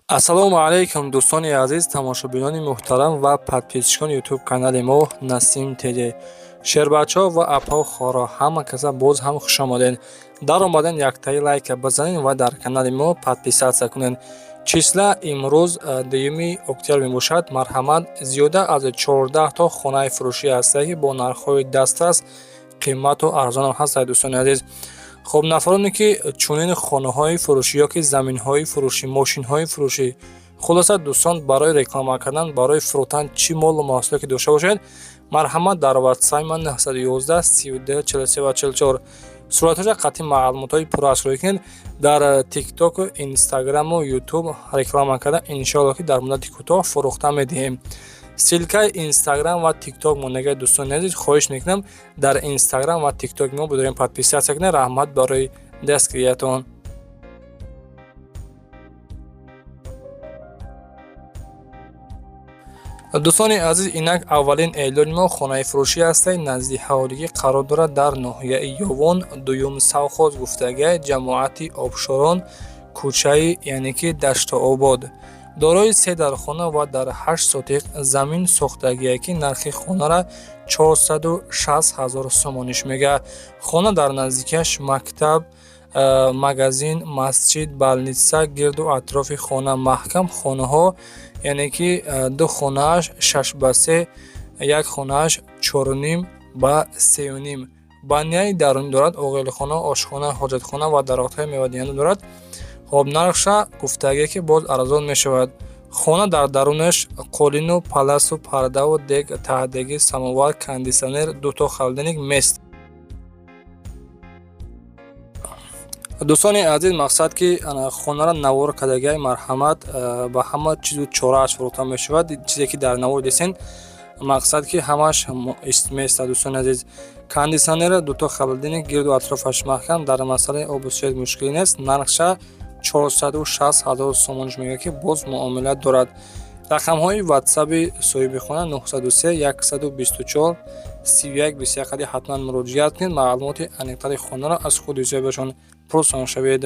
ассалому алайкум дӯстони азиз, тамошобинони муҳтарам ва подписчикони ютуб канали мо Насим ТВ. Шербачаҳо ва апаҳо хоро ҳама каса боз ҳам хушомадед. Дар омаден яктаи лайка бизанед ва дар канали мо подписатсия кунед. Числа имрӯз 2 октябр мебошад. Марҳамат, зиёда аз 14 то хонаи фурӯшӣ ҳастае ки бо нархҳои дастрас, қимату арзонам ҳастанд. дӯстони азиз, хоб нафароне ки чунин хонаҳои фурӯшӣ ё ки заминҳои фурӯшӣ, мошинҳои фурӯшӣ, хулоса дӯстон барои реклама кардан, барои фурӯхтан чӣ молу маҳсулоте ки дошта бошед, марҳамат дар ватсайи ман 911 32 43 44 суратҳои қатъи маълумотҳои пурасроӣ кунед. Дар тиктоку, инстаграму, ютуб реклама кардан иншоалло ки дар муддати кӯтоҳ фурӯхта медиҳем. Силкаи инстаграм ва тикток монега дӯстони азиз, хоҳиш мекунам дар инстаграм ва тиктоки мо бидорем подписатсия кунед. раҳмат барои дастгириятон. дӯстони азиз, инак аввалин эълони мо хонаи фурӯшӣ ҳастаи назди ҳавлигӣ қарор дорад дар ноҳияи Ёвон, дуюм Савхоз гуфтагиҳаи ҷамоати Обшорон, кӯчаи яъне ки Даштообод. дорои 3 дархона ва дар 8 сотиқ замин сохтагие ки нархи хонара 460 000 сомониш мегӯяд. хона дар наздикиаш мактаб, магазин, масҷид, балнитса гирду атрофи хона маҳкам хонаҳо, яъне ки 2 хонааш 6 ба 3, 1 хонааш 4.5 ба 3.5. банияи дарунӣ дорад, оғилхона, ошхона, ҳоҷатхона ва дарохтҳои мевадиҳанда дорад. хоб нархша гуфтагие ки боз арзон мешавад. хона дар дарунаш қолину, паласу, пардаву дег, таҳдеги, самовар, кондисионер, 2 то халдилник мест. дӯстони азиз, мақсад ки хонара навор кардагиҳаи марҳамат ба ҳама чизу чорааш фурӯхта мешавад. чизе ки дар навор дисен, мақсад ки ҳамаш места. дӯстони азиз, кондисионер, 2 то халдилник гирду атрофаш маҳкам, дар масъалаи обу свет мушкилӣ нест. нархша 460 000 сомониш мегӯяд ки боз муомилат дорад. рақамҳои ватсаби соҳиби хона 903 124 31 21 ҳатман муроҷиат кунед. маълумоти аниқтари хонаро аз худи соҳибашон пурсон шавед.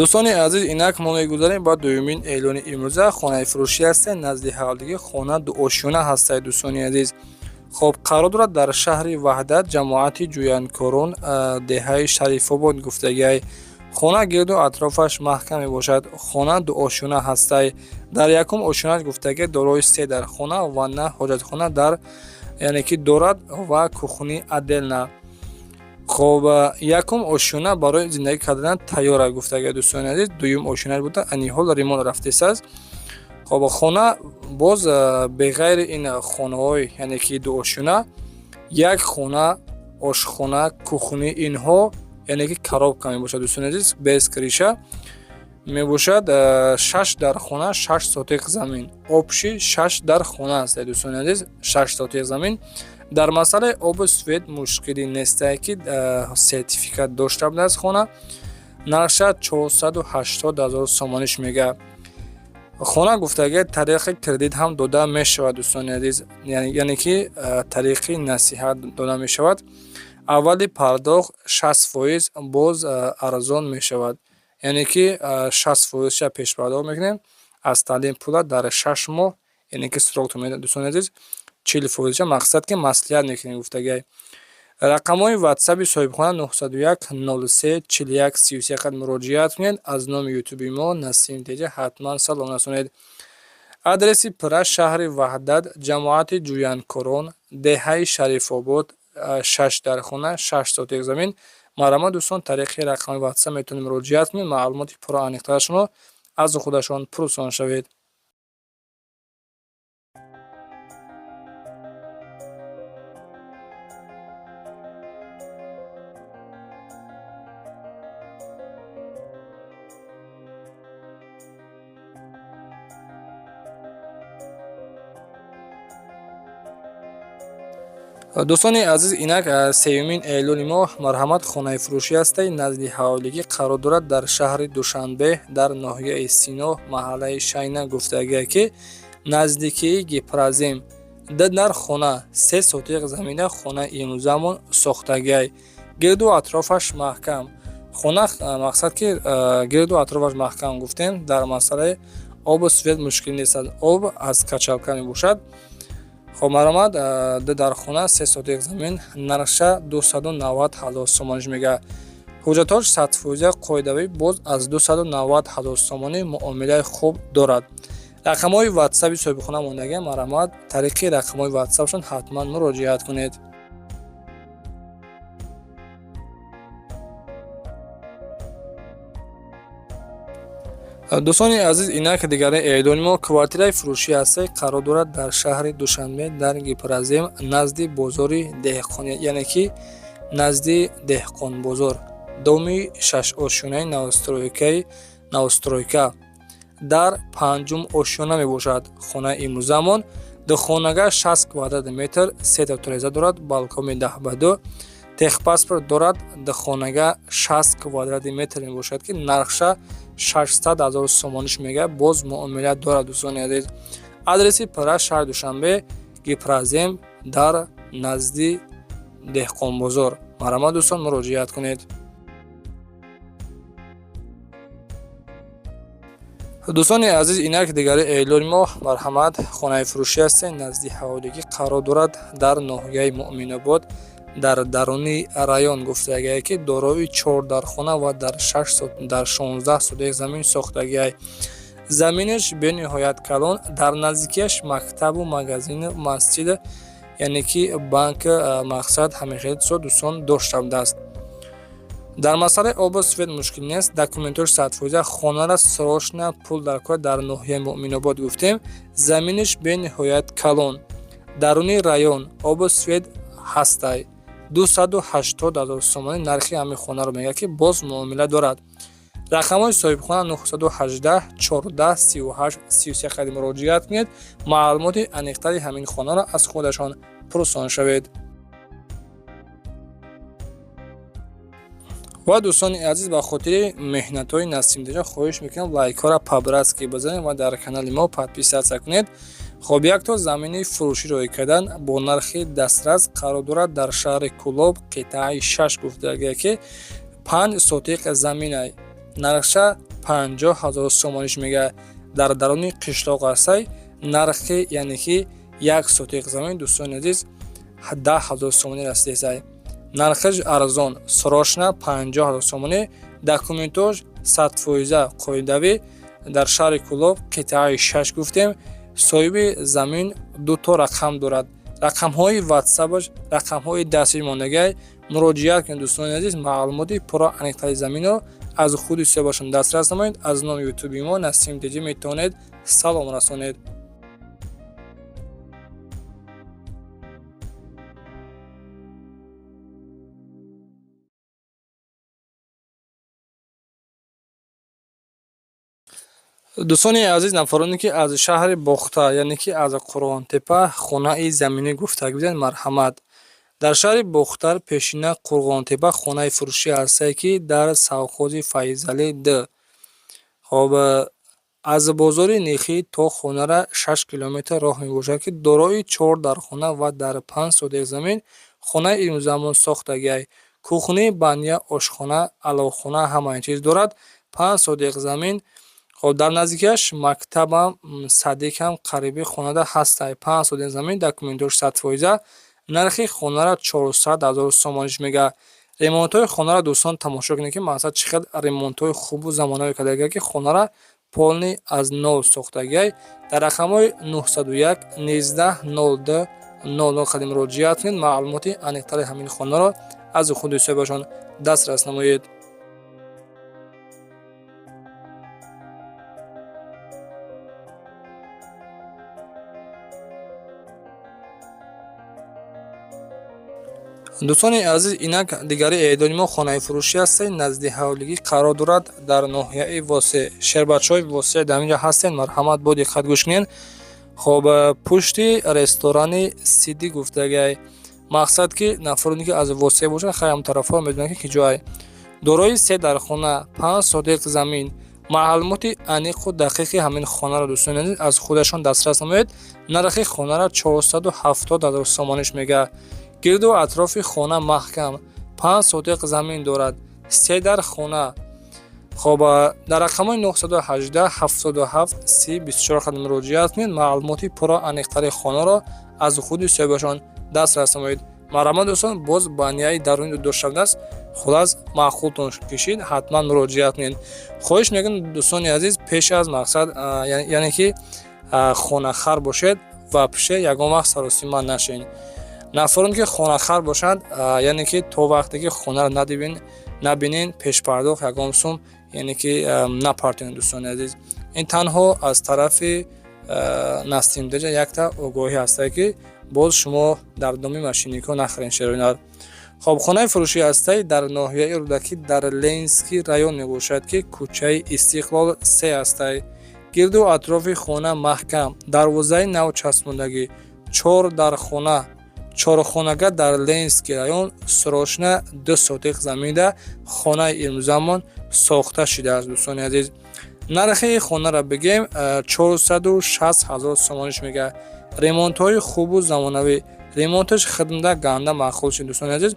дӯстони азиз, инак мо мегузарем ба дуюмин эълони имрӯза. хонаи фурӯшӣ ҳастаи назди ҳавлигӣ, хона дуошёна ҳастаи. дӯстони азиз, хоб қарор дорад дар шаҳри Ваҳдат, ҷамоати ҷӯянкорон, деҳаи Шарифобод гуфтагиҳаи. хона гирду атрофаш маҳкам мебошад. хона дуошёна ҳастаи. дар якум ошёнааш гуфтагӣ дорои 3 дархона, ванна, ҳоҷатхона дар яъне ки дорад ва кухни отделна. хоб якум ошёна барои зиндагӣ кардан тайёра гуфтагиҳа. дӯстони азиз, дуюм ошёнааш буда аниҳол ремонт рафтисааст. хоб хона боз беғайри ин хонаҳои яъне ки дуошёна, як хона, ошхона, кухни, инҳо яъне ки коробка мебошад. дӯстони азиз, без криша мебошад. 6 дархона, 6 сотиқ замин. обши 6 дархона аст. дӯстони азиз, 6 сотиқ замин. дар масъалаи обу свет мушкилӣ нестае ки сертификат дошта будааст. хона нархша 480 000 сомониш мегӯяд. хона гуфтагиҳа тариқи кредит ҳам дода мешавад. дӯстони азиз, яъне ки тариқи насиҳат дода мешавад. аввали пардохт 60% боз арзон мешавад. яъне ки 60%ша пешпардохт мекунем. аз талим пула дар 6 моҳ яъне ки сурохтон медиҳад. дӯстони азиз, 40%ша мақсад ки маслиҳат мекунем гуфтагиҳаи. рақамҳои ватсаби соҳибхона 901 03 41 33 муроҷиат кунед. аз номи ютуби мо Насим ТВ ҳатман салом расонед. адреси пурра шаҳри Ваҳдат, ҷамоати ҷӯянкорон, деҳаи Шарифобод, 6 дархона, 6 сотиқ замин. марҳамат дӯстон, тариқи рақами ватсап метавонед муроҷиат кунед. маълумоти пурра аниқтарашонро аз худашон пурсон шавед. дӯстони азиз, инак сеюмин эълони моҳ марҳамат хонаи фурӯшӣ ҳастаи назди ҳавлигӣ қарор дорад дар шаҳри Душанбе дар ноҳияи Сино, маҳаллаи Шайна гуфтагиҳа ки наздикии гипразим дар хона 3 сотиқ замина хонаи имрӯзамон сохтагиай. гирду атрофаш маҳкам. хона мақсад ки гирду атрофаш маҳкам гуфтем дар масъалаи обу свет мушкил нест. об аз качалка мебошад. хоб маромад дар хона 3 сотиқ замин нарша 290,000 сомониш мегӯяд. ҳуҷҷатош 100% қоидавӣ боз аз 290,000 сомонӣ муомилаи хуб дорад. рақамҳои ватсаби соҳибхона мондагиам маромад тариқи рақамҳои ватсапшон ҳатман муроҷиат кунед. дӯстони азиз, инак дигари эълони мо квартираи фурӯшӣ ҳастаи қарор дорад дар шаҳри Душанбе дар Гипразем назди бозори деҳқон, яъне ки назди деҳқонбозор доми 6 ошёнаи навстройка дар 5-ум ошёна мебошад. хонаи имрӯзамон духонага 60 квадрат метр, 3 та тиреза дорад, балкони 10x2, техпаспорт дорад. духонага 60 квадрат метр мебошад ки нархша 600,000 сомониш мегӯяд. боз муомила дорад. дӯстони азиз, адреси пара шаҳри Душанбе Гипразем дар назди деҳқонбозор. маромад дӯстон муроҷиат кунед. дӯстони азиз, инак дигари эълони мо марҳамат хонаи фурӯшӣ ҳастем назди ҳаволигӣ қарор дорад дар ноҳияи Муъминобод дар даруни район гуфтагиай ки дорои 4 дархона ва дар 16 сотиқ замин сохтагиай. заминаш бениҳоят калон, дар наздикияш мактабу магазину масҷид, яъне ки банк мақсад ҳамихел со дӯстон дошта будааст. дар масъалаи обу свет мушкил нест. документош 100% хонара срочно пул дар кор дар ноҳияи Муъминобод гуфтем. заминаш бениҳоят калон, даруни район, обу свет ҳастай. 280,000 сомонӣ нархи ҳамин хонаро мегӯяд ки боз муомила дорад. рақамҳои соҳибхона 918 14 38 33 қади муроҷиат кунед. маълумоти аниқтари ҳамин хонаро аз худашон пурсон шавед. ва дӯстони азиз, ба хотири меҳнатҳои Насимдиҷон хоҳиш мекунам лайкҳоро пабратски бизанед ва дар канали мо подписатсия кунед. хоб якто замини фурӯши роӣ кардан бо нархи дастрас қарор дорад дар шаҳри Кӯлоб қитъаи 6 гуфтагиай ки 5 сотиқ заминай нархша 50,000 сомониш мегӯяд. дар даруни қишлоқ ҳастай нархи яъне ки 1 сотиқ замин дӯстони азиз 10,000 сомонӣ расидесай. нархаш арзон, срочно 50,000 сомонӣ. документош 100% қоидавӣ дар шаҳри Кӯлоб қитъаи 6 гуфтем. соҳиби замин 2 то рақам дорад. рақамҳои ватсапаш рақамҳои дастӣ мондагиай. муроҷиат кунед дӯстони азиз. маълумоти пурра аниқтари заминро аз худи соҳибашон дастрас намоед. аз номи ютуби мо Насим Диҷи метавонед салом расонед. дӯстони азиз, нафароне ки аз шаҳри Бохта, яъне ки аз Қурғонтепа хонаи заминӣ гуфтагӣ биданд, марҳамат. дар шаҳри Бохтар пешина Қурғонтепа хонаи фурӯшӣ ҳастае ки дар совхози Файзалӣ Д. хоб аз бозори Нихӣ то хонара 6 километр роҳ мебошад ки дорои 4 дархона ва дар 5 сотиқ замин хонаи имрӯзамон сохтагиай. кухни, баня, ошхона, аловхона ҳамаи чиз дорад. 5 сотиқ замин. хоб дар наздикияш мактабам садикам қариби хонада ҳастай. 5 сотиқ замин. документош 100%. нархи хонара 400,000 сомониш мегӯяд. ремонтҳои хонара дӯстон тамошо кунед ки мақсад чӣ қадр ремонтҳои хубу замонавӣ кардагиай ки хонара полни аз нов сохтагиай. дар рақамҳои 901 19 02 00 қади муроҷиат кунед. маълумоти аниқтари ҳамин хонаро аз худи соҳибашон дастрас намоед. дӯстони азиз, инак дигари эълони мо хонаи фурӯшӣ ҳастаи назди ҳавлигӣ қарор дорад дар ноҳияи Восеъ. шербатчои Восеъ дар инҷа ҳастен, марҳамат бо диққат гӯш кунед. хоб пушти ресторани Сиди гуфтагиай. мақсад ки нафароне ки аз Восеъ бошанд хайрам тарафҳо медонанд ки ҷоай. дорои 3 дархона, 5 сотиқ замин, маълумоти аниқу дақиқи ҳамин хонаро дӯстони азиз аз худашон дастрас намоед. нархи хонаро 470 000 сомониш мегӯяд. гирду атрофи хона маҳкам, 5 сотиқ замин дорад, 3 дар хона. хоб дар рақамҳои 918 77 30 24 хат муроҷиат кунед. маълумоти пурро аниқтари хонаро аз худи соҳибашон дастрас намоед. марҳамат дӯстон, боз ба нияи даруни дӯшавда аст. хулас маъқултон кишид, ҳатман муроҷиат кунед. хоҳиш мекунам дӯстони азиз, пеш аз мақсад яъне ки хонахар бошед ва пише ягон вақт саросима нашед. нафароне ки хонахар бошанд, яъне ки то вақте ки хонаро набинен пешпардохт ягон сум яъне ки напартонед. дӯстони азиз, ин танҳо аз тарафи Настимдеҷа якта огоҳӣ ҳастае ки боз шумо дар доми машинико нахарен шароинат. хоб хонаи фурӯшии ҳастаи дар ноҳияи рӯдакӣ дар Ленинский район мебошад ки кӯчаи Истиқлол 3 ҳастаи. гирду атрофи хона маҳкам, дарвозаи нав часпондагӣ, 4 дар хона. чорхонага дар Ленинский район сӯрошна 2 сотиқ заминда хонаи имрӯзамон сохта шудааст. дӯстони азиз, нархи хонаро бигем 460 000 сомониш мегӯяд. ремонтҳои хубу замонавӣ, ремонташ хидмата ганда маъқул шуд. дӯстони азиз,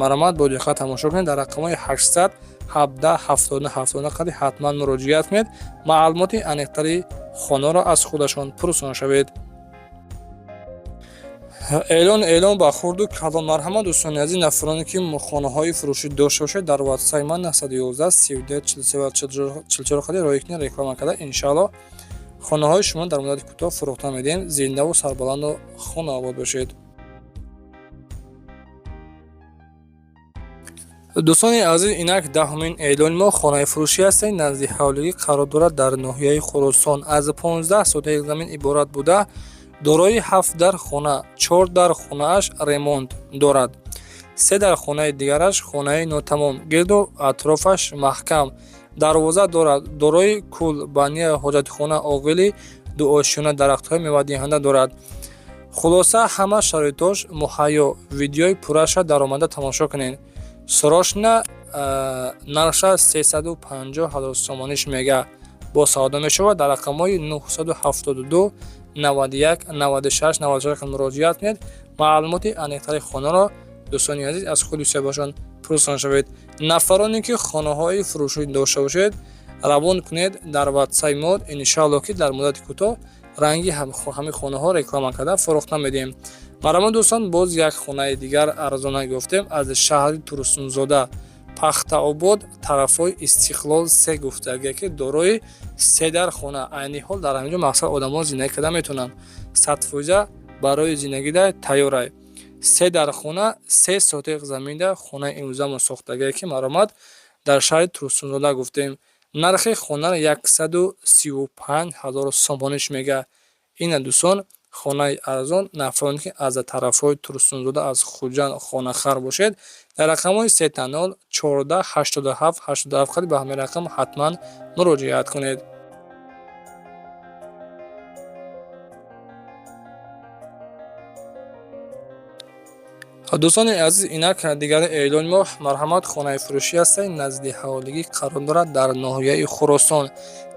марҳамат бо диққат тамошо кунед. дар рақамҳои 817 70 қади ҳатман муроҷиат кунед. маълумоти аниқтари хонаро аз худашон пурсон шавед. эълон ба хурду калон. марҳамат дӯстони азиз, нафароне ки хонаҳои фурӯшӣ дошта бошед, дар ватсайи ман 911 32 44 қади роҳӣ кунед, реклама карда иншааллоҳ хонаҳои шумо дар муддати кӯтоҳ фурӯхта медиҳем. зиндаву сарбаланду хонаобод бошед. дӯстони азиз, инак даҳумин эълони мо хонаи фурӯшӣ ҳастаи назди ҳавлигӣ қарор дорад дар ноҳияи Хӯросон. аз 15 сотиқ замин иборат буда, дорои 7 дар хона, 4 дар хонааш ремонт дорад, 3 дар хонаи дигараш хонаи нотамом, гирду атрофаш маҳкам, дарвоза дорад, дорои кӯл, баня, ҳоҷатхона, оғили, дуошёна, дарахтҳои мевадиҳанда дорад. хулоса ҳама шароитош муҳайё. видеои пурраша даромада тамошо кунед. сӯрошна нарша 350 000 сомониш мегӯяд. бо савдо мешавад. дар рақамҳои 972 91 96 94 муроҷиат кунед. маълумоти аниқтари хонаро дӯстони азиз аз худи соҳибашон пурсон шавед. нафароне ки хонаҳои фурӯшӣ дошта бошед, равон кунед дар ватсайи мо. иншааллоҳ ки дар муддати кӯтоҳ ранги ҳамин хонаҳо реклама карда фурӯхта медиҳем. марҳамат дӯстон, боз як хонаи дигар арзона гуфтем. аз шаҳри Турсунзода, Пахтаобод, тарафҳои Истиқлол 3 гуфтагия ки дорои 3 дар хона. айни ҳол дар ҳаминҷо мақсад одамо зиндагӣ карда метавонанд. 100% барои зиндагида тайёрай. 3 дар хона, 3 сотиқ заминда хонаи имрӯзамон сохтагия ки марҳамат дар шаҳри Турсунзода гуфтем. нархи хонаро 135 000 сомониш мегӯяд. ина дӯстон хонаи арзон. нафароне ки аз тарафҳои Турсунзода аз Хуҷанд хонахар бошед, дар рақамҳои 30 14 87 87 қади ба ҳамин рақам ҳатман муроҷиат кунед. дӯстони азиз, инак дигари эълони мо. марҳамат, хонаи фурӯшӣ ҳастаи назди ҳавлигӣ қарор дорад дар ноҳияи Хӯросон.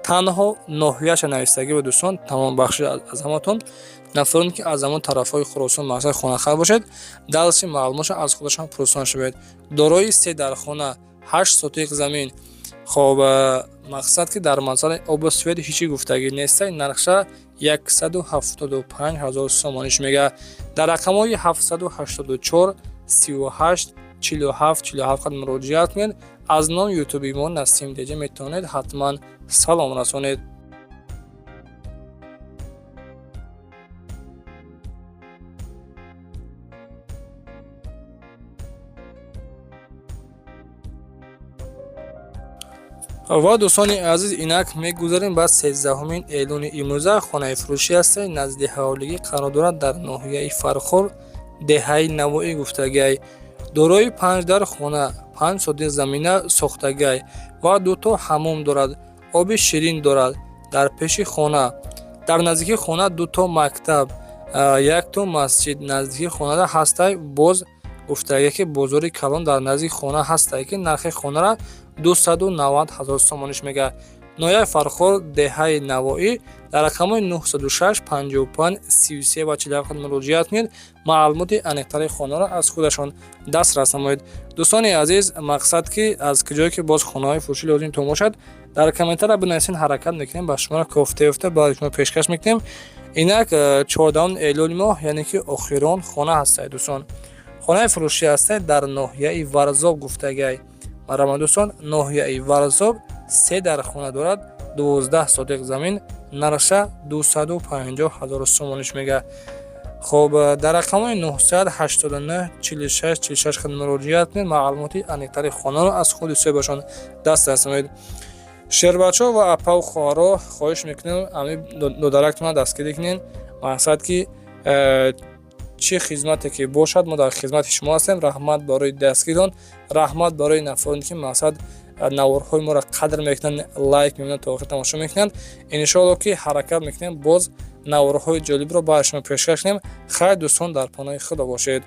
танҳо ноҳияша навистагӣ ба дӯстон тамом бахши аз ҳаматон. нафароне ки аз ҳамон тарафҳои Хӯросон мақсад хонахар бошед, дасти маълумоша аз худашон пурсон шавед. дорои 3 дар хона, 8 сотиқ замин. хоб мақсад ки дар масъалаи обусвет ҳичи гуфтагӣ нестаи. нархша 175 000 сомониш мегӯяд. дар рақамҳои 784 38 47 47 қад муроҷиат кунед. аз номи ютуби мо Настимдеҷа метавонед ҳатман салом расонед. ва дӯстони азиз, инак мегузарем ба 13-умин эълони имрӯза. хонаи фурӯшӣ ҳастаи назди ҳавлигӣ қарор дорад дар ноҳияи Фархор, деҳаи Навоӣ гуфтагиай. дорои 5 дар хона, 5 сотиқ замина сохтагиай ва 2 то ҳаммом дорад. оби ширин дорад дар пеши хона. дар наздики хона 2 то мактаб, 1 то масҷид наздики хонада ҳастай. боз гуфтагия ки бозори Калон дар назди хона ҳастае ки нархи хонара 290 000 сомониш мегӯяд. ноҳияи Фархор деҳаи Навоӣ дар рақамҳои 906 55 33 ва 47 муроҷиат кунед. маълумоти аниқтари хонаро аз худашон дастрас намоед. дӯстони азиз, мақсад ки аз куҷое ки боз хонаҳои фурӯшӣ лозимтон бошад дар комментария бинависен, ҳаракат мекунем ба шуморо кофта баъди шумо пешкаш мекунем. инак 14 июли моҳ, яъне ки охирон хона ҳастед дӯстон. хонаи фурӯшӣ ҳастед дар ноҳияи Варзоб гуфтагай. марҳама дӯстон, ноҳияи Варзоб 3 дархона дорад, 12 сотиқ замин, нарша 250 000 сомониш мега. хоб дар рақамҳои 989 46 46 хад муроҷиат кунед. маълумоти аниқтари хонаро аз худи соҳибашон дастрас намоед. шербачо ва апа хоҳаро хоҳиш мекунем ами додарактона дастгирӣ кунед. мақсад ки чӣ хизмате ки бошад, мо дар хизмати шумо ҳастем. раҳмат барои дастгирон, раҳмат барои нафароне ки мақсад наворҳои моро қадр мекунанд, лайк мекунанд, то охир тамошо мекунанд. иншоалло ки ҳаракат мекунем боз наворҳои ҷолибро баъди шумо пешкаш кунем. хайр дӯстон, дар паноҳи худо бошед.